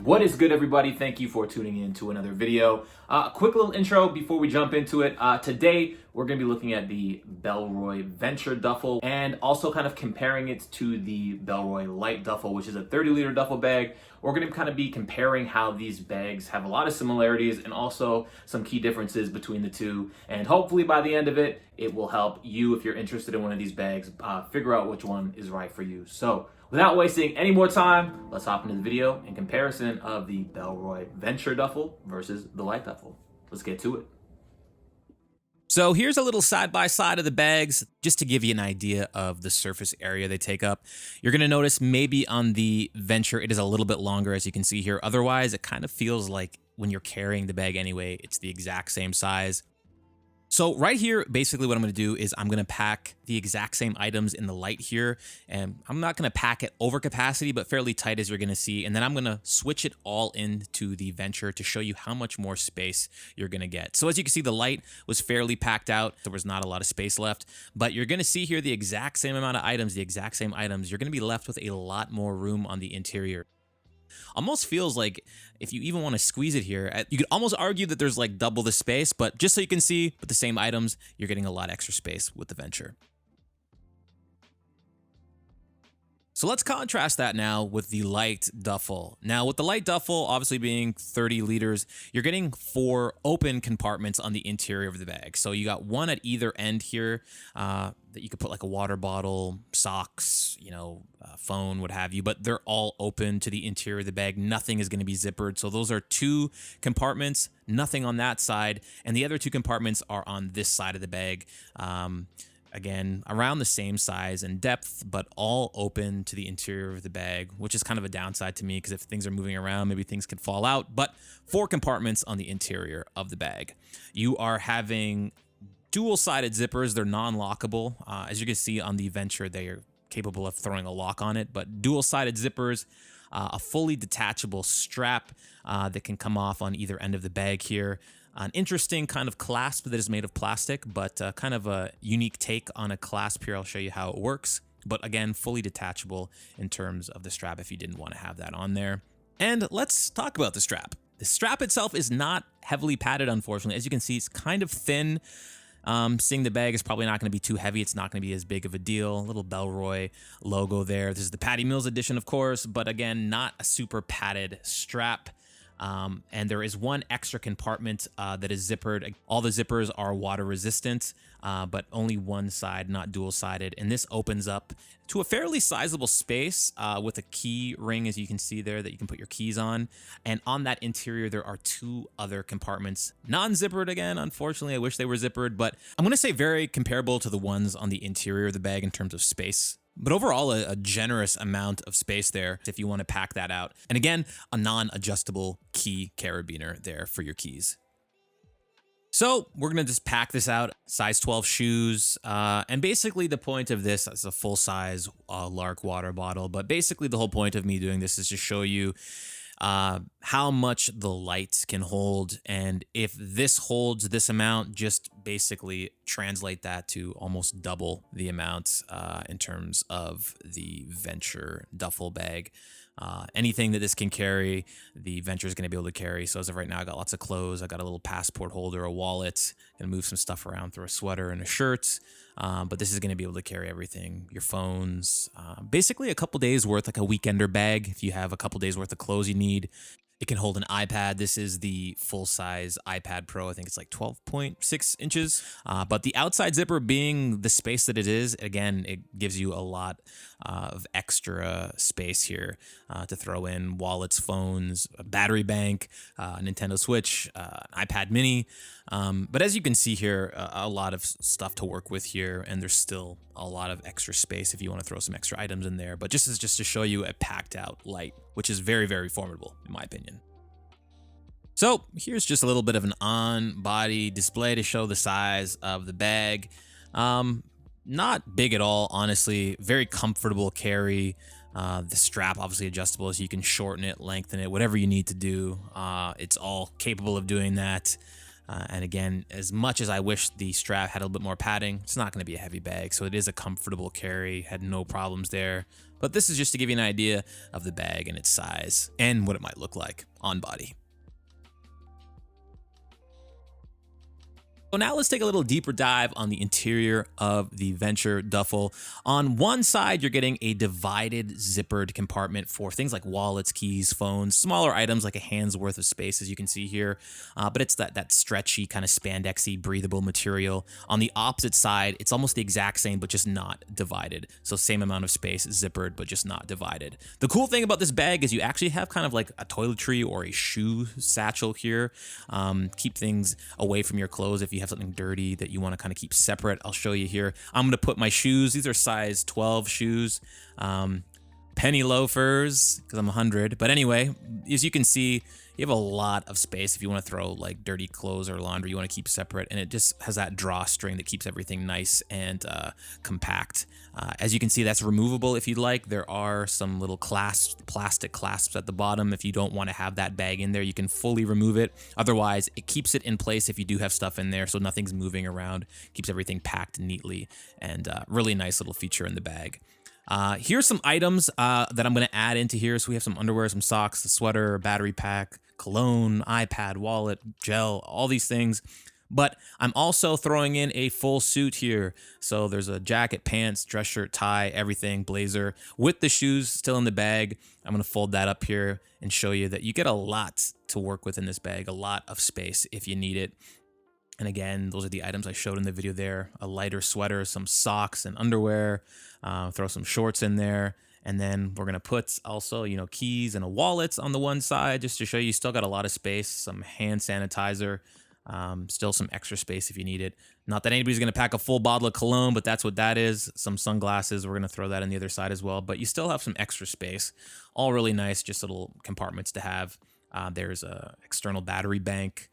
What is good, everybody? Thank you for tuning in to another video. Quick little intro before we jump into it. Today, we're going to be looking at the Bellroy Venture Duffel and also kind of comparing it to the Bellroy Lite Duffel, which is a 30-liter duffel bag. We're going to kind of be comparing how these bags have a lot of similarities and also some key differences between the two. And hopefully by the end of it, it will help you, if you're interested in one of these bags, figure out which one is right for you. So without wasting any more time, let's hop into the video in comparison of the Bellroy Venture Duffel versus the Lite Duffel. Let's get to it. So here's a little side-by-side of the bags, just to give you an idea of the surface area they take up. You're going to notice maybe on the Venture, it is a little bit longer, as you can see here. Otherwise, it kind of feels like when you're carrying the bag anyway, it's the exact same size. So right here, basically what I'm going to do is I'm going to pack the exact same items in the Lite here, and I'm not going to pack it over capacity, but fairly tight, as you're going to see. And then I'm going to switch it all into the Venture to show you how much more space you're going to get. So as you can see, the Lite was fairly packed out. There was not a lot of space left, but you're going to see here the exact same amount of items, the exact same items. You're going to be left with a lot more room on the interior. Almost feels like if you even want to squeeze it here, you could almost argue that there's like double the space, but just so you can see, with the same items, you're getting a lot extra space with the Venture. So let's contrast that now with the Lite Duffel. Now with the Lite Duffel, obviously being 30 liters, you're getting 4 open compartments on the interior of the bag. So you got one at either end here that you could put like a water bottle, socks, phone, what have you, but they're all open to the interior of the bag. Nothing is going to be zippered. So those are 2 compartments, nothing on that side. And the other 2 compartments are on this side of the bag. Again, around the same size and depth, but all open to the interior of the bag, which is kind of a downside to me because if things are moving around, maybe things could fall out. But 4 compartments on the interior of the bag. You are having dual-sided zippers. They're non-lockable. As you can see on the Venture, they are capable of throwing a lock on it, but dual-sided zippers, a fully detachable strap that can come off on either end of the bag here. An interesting kind of clasp that is made of plastic, but kind of a unique take on a clasp here. I'll show you how it works. But again, fully detachable in terms of the strap if you didn't want to have that on there. And let's talk about the strap. The strap itself is not heavily padded, unfortunately. As you can see, it's kind of thin. Seeing the bag is probably not going to be too heavy. It's not going to be as big of a deal. A little Bellroy logo there. This is the Patty Mills edition, of course, but again, not a super padded strap. And there is one extra compartment that is zippered. All the zippers are water resistant, but only one side, not dual sided. And this opens up to a fairly sizable space with a key ring, as you can see there, that you can put your keys on. And on that interior, there are 2 other compartments, non-zippered again. Unfortunately, I wish they were zippered, but I'm going to say very comparable to the ones on the interior of the bag in terms of space. But overall, a generous amount of space there if you want to pack that out. And again, a non-adjustable key carabiner there for your keys. So we're going to just pack this out, size 12 shoes. And basically the point of this is a full-size Lark water bottle. But basically the whole point of me doing this is to show you how much the Lite can hold, and if this holds this amount, just basically translate that to almost double the amount in terms of the Venture duffel bag. Anything that this can carry, the Venture is going to be able to carry. So as of right now, I got lots of clothes. I got a little passport holder, a wallet, gonna move some stuff around through a sweater and a shirt. But this is going to be able to carry everything, your phones, basically a couple days worth, like a weekender bag. If you have a couple days worth of clothes you need, it can hold an iPad. This is the full-size iPad Pro. I think it's like 12.6 inches. But the outside zipper being the space that it is, again, it gives you a lot of extra space here to throw in wallets, phones, a battery bank, Nintendo Switch, iPad mini. But as you can see here, a lot of stuff to work with here, and there's still a lot of extra space if you want to throw some extra items in there. But just to show you a packed out Lite, which is very, very formidable in my opinion. So here's just a little bit of an on-body display to show the size of the bag. Not big at all, honestly. Very comfortable carry. The strap obviously adjustable, so you can shorten it, lengthen it, whatever you need to do. It's all capable of doing that. And again, as much as I wish the strap had a little bit more padding, it's not going to be a heavy bag, so it is a comfortable carry, had no problems there. But this is just to give you an idea of the bag and its size and what it might look like on body. So now let's take a little deeper dive on the interior of the Venture Duffel. On one side, you're getting a divided zippered compartment for things like wallets, keys, phones, smaller items like a hand's worth of space, as you can see here. But it's that stretchy, kind of spandexy, breathable material. On the opposite side, it's almost the exact same, but just not divided. So same amount of space, zippered, but just not divided. The cool thing about this bag is you actually have kind of like a toiletry or a shoe satchel here. Keep things away from your clothes if you have something dirty that you want to kind of keep separate. I'll show you here. I'm going to put my shoes. These are size 12 shoes. Penny loafers because I'm 100. But anyway, as you can see, you have a lot of space if you want to throw like dirty clothes or laundry you want to keep separate, and it just has that drawstring that keeps everything nice and compact. As you can see, that's removable if you'd like. There are some little plastic clasps at the bottom. If you don't want to have that bag in there, you can fully remove it. Otherwise, it keeps it in place if you do have stuff in there, so nothing's moving around. Keeps everything packed neatly, and really nice little feature in the bag. Here's some items that I'm going to add into here. So we have some underwear, some socks, a sweater, battery pack, cologne, iPad, wallet, gel, all these things. But I'm also throwing in a full suit here. So there's a jacket, pants, dress shirt, tie, everything, blazer, with the shoes still in the bag. I'm going to fold that up here and show you that you get a lot to work with in this bag, a lot of space if you need it. And again, those are the items I showed in the video there. A lighter sweater, some socks and underwear, throw some shorts in there. And then we're going to put also, keys and a wallet on the one side just to show you still got a lot of space, some hand sanitizer, still some extra space if you need it. Not that anybody's going to pack a full bottle of cologne, but that's what that is. Some sunglasses, we're going to throw that on the other side as well. But you still have some extra space. All really nice, just little compartments to have. There's a external battery bank,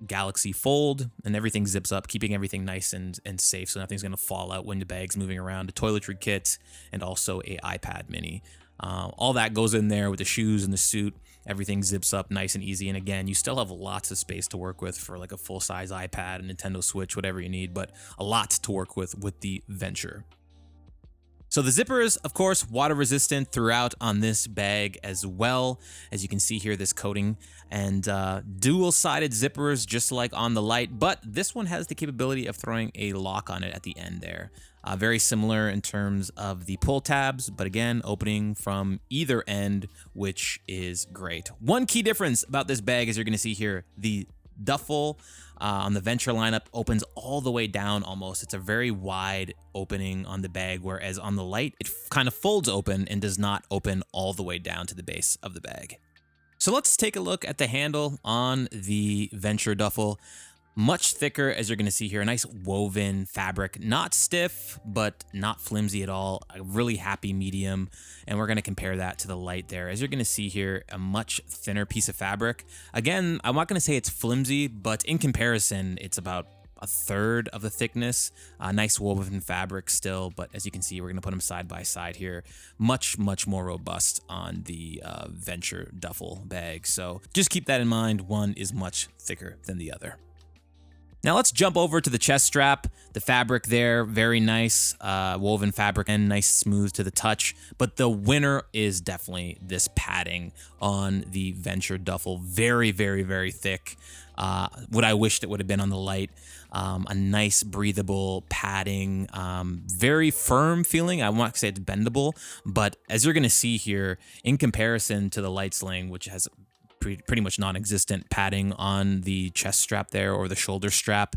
Galaxy Fold, and everything zips up, keeping everything nice and safe so nothing's going to fall out when the bag's moving around. A toiletry kit and also a iPad mini. All that goes in there with the shoes and the suit. Everything zips up nice and easy. And again, you still have lots of space to work with for like a full-size iPad, a Nintendo Switch, whatever you need, but a lot to work with the Venture. So the zipper is, of course, water resistant throughout on this bag as well. As you can see here, this coating and dual-sided zippers just like on the Lite, but this one has the capability of throwing a lock on it at the end there. Very similar in terms of the pull tabs, but again, opening from either end, which is great. One key difference about this bag, as you're going to see here, the duffel on the Venture lineup opens all the way down almost. It's a very wide opening on the bag, whereas on the Lite, it kind of folds open and does not open all the way down to the base of the bag. So let's take a look at the handle on the Venture Duffel. Much thicker, as you're going to see here, a nice woven fabric, not stiff, but not flimsy at all. A really happy medium, and we're going to compare that to the Lite there. As you're going to see here, a much thinner piece of fabric. Again, I'm not going to say it's flimsy, but in comparison, it's about a third of the thickness. Nice woven fabric still, but as you can see, we're going to put them side by side here. Much, much more robust on the Venture Duffel bag. So just keep that in mind. One is much thicker than the other. Now let's jump over to the chest strap. The fabric there, very nice, woven fabric and nice smooth to the touch. But the winner is definitely this padding on the Venture Duffel. Very, very, very thick. What I wished it would have been on the Lite. A nice breathable padding, very firm feeling. I want to say it's bendable, but as you're going to see here, in comparison to the Lite Sling, which has pretty much non-existent padding on the chest strap there or the shoulder strap,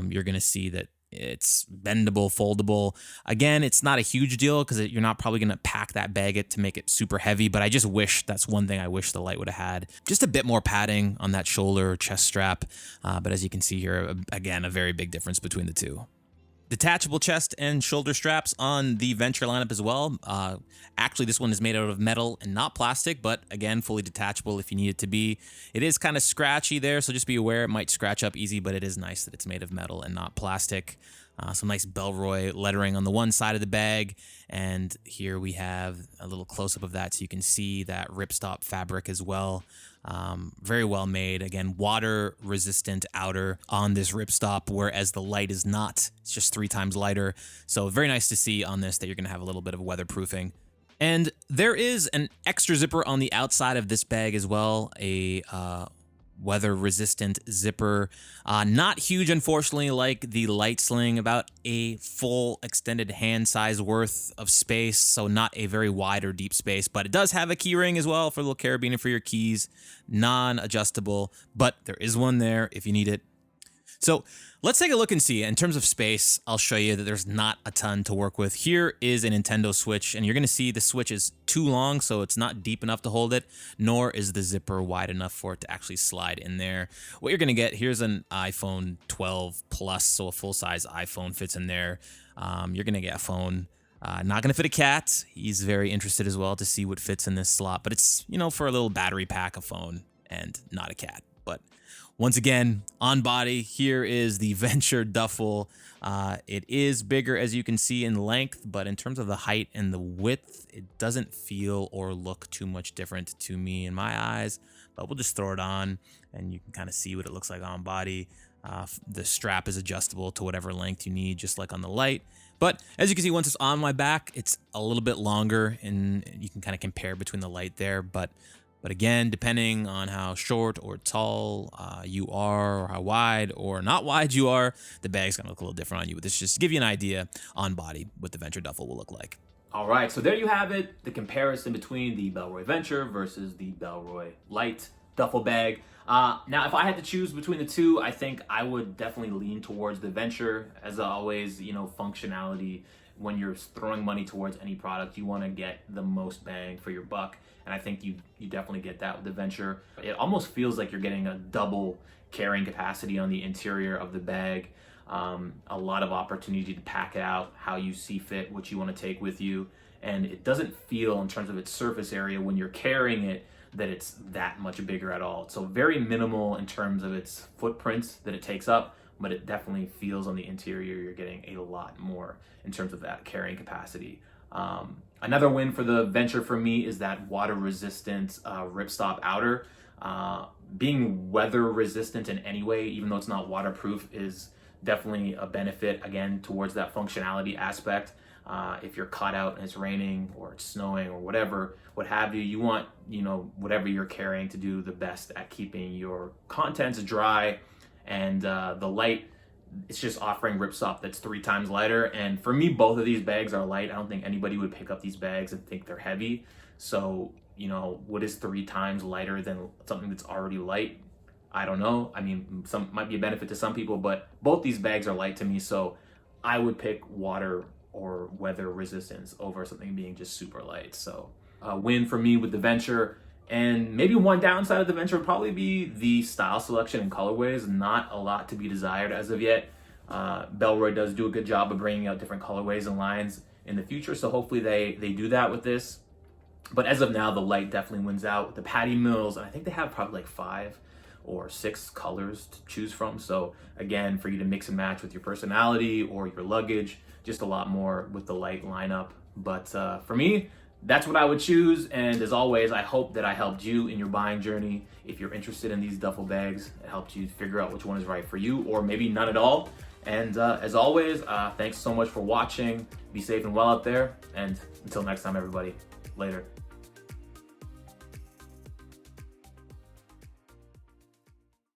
you're going to see that it's bendable, foldable. Again, it's not a huge deal because you're not probably going to pack that bag to make it super heavy, but I just wish, that's one thing I wish the Lite would have had. Just a bit more padding on that shoulder or chest strap. But as you can see here, again, a very big difference between the two. Detachable chest and shoulder straps on the Venture lineup as well. Actually, this one is made out of metal and not plastic, but again, fully detachable if you need it to be. It is kind of scratchy there, so just be aware it might scratch up easy, but it is nice that it's made of metal and not plastic. Some nice Bellroy lettering on the one side of the bag. And here we have a little close-up of that so you can see that ripstop fabric as well. Very well made. Again, water-resistant outer on this ripstop, whereas the Lite is not. It's just 3 times lighter. So very nice to see on this that you're going to have a little bit of weatherproofing. And there is an extra zipper on the outside of this bag as well, a weather-resistant zipper. Not huge, unfortunately, like the Lite Sling, about a full extended hand size worth of space, so not a very wide or deep space, but it does have a key ring as well for a little carabiner for your keys. Non-adjustable, but there is one there if you need it. So let's take a look and see. In terms of space, I'll show you that there's not a ton to work with. Here is a Nintendo Switch, and you're going to see the Switch is too long, so it's not deep enough to hold it, nor is the zipper wide enough for it to actually slide in there. What you're going to get, here's an iPhone 12 Plus, so a full-size iPhone fits in there. You're going to get a phone. Not going to fit a cat. He's very interested as well to see what fits in this slot, but it's, you know, for a little battery pack, a phone, and not a cat. But once again, on body, here is the Venture Duffel. It is bigger, as you can see, in length, but in terms of the height and the width, it doesn't feel or look too much different to me in my eyes. But we'll just throw it on, and you can kind of see what it looks like on body. The strap is adjustable to whatever length you need, just like on the Lite. But as you can see, once it's on my back, it's a little bit longer, and you can kind of compare between the Lite there. But again, depending on how short or tall you are, or how wide or not wide you are, the bag's gonna look a little different on you. But this just to give you an idea on body what the Venture Duffel will look like. All right, so there you have it, the comparison between the Bellroy Venture versus the Bellroy Lite duffel bag. Now, if I had to choose between the two, I think I would definitely lean towards the Venture. As always, you know, functionality. When you're throwing money towards any product, you want to get the most bang for your buck. And I think you definitely get that with the Venture. It almost feels like you're getting a double carrying capacity on the interior of the bag. A lot of opportunity to pack it out how you see fit, what you want to take with you. And it doesn't feel, in terms of its surface area when you're carrying it, that it's that much bigger at all. So very minimal in terms of its footprints that it takes up, but it definitely feels on the interior you're getting a lot more in terms of that carrying capacity. Another win for the Venture for me is that water resistant ripstop outer. Being weather resistant in any way, even though it's not waterproof, is definitely a benefit, again, towards that functionality aspect. If you're caught out and it's raining or it's snowing or whatever, what have you, you want, you know, whatever you're carrying to do the best at keeping your contents dry. And the Lite, it's just offering ripstop that's 3 times lighter. And for me, both of these bags are light. I don't think anybody would pick up these bags and think they're heavy. So, you know, what is 3 times lighter than something that's already light? I don't know. I mean, some might be a benefit to some people, but both these bags are light to me. So I would pick water or weather resistance over something being just super light. So a win for me with the Venture. And maybe one downside of the Venture would probably be the style selection and colorways. Not a lot to be desired as of yet. Bellroy does do a good job of bringing out different colorways and lines in the future, so hopefully they do that with this. But as of now, the Lite definitely wins out with the Patty Mills, and I think they have probably like 5 or 6 colors to choose from. So again, for you to mix and match with your personality or your luggage, just a lot more with the Lite lineup. But for me, that's what I would choose. And as always, I hope that I helped you in your buying journey. If you're interested in these duffel bags, it helped you figure out which one is right for you, or maybe none at all. And as always, thanks so much for watching. Be safe and well out there. And until next time, everybody, later.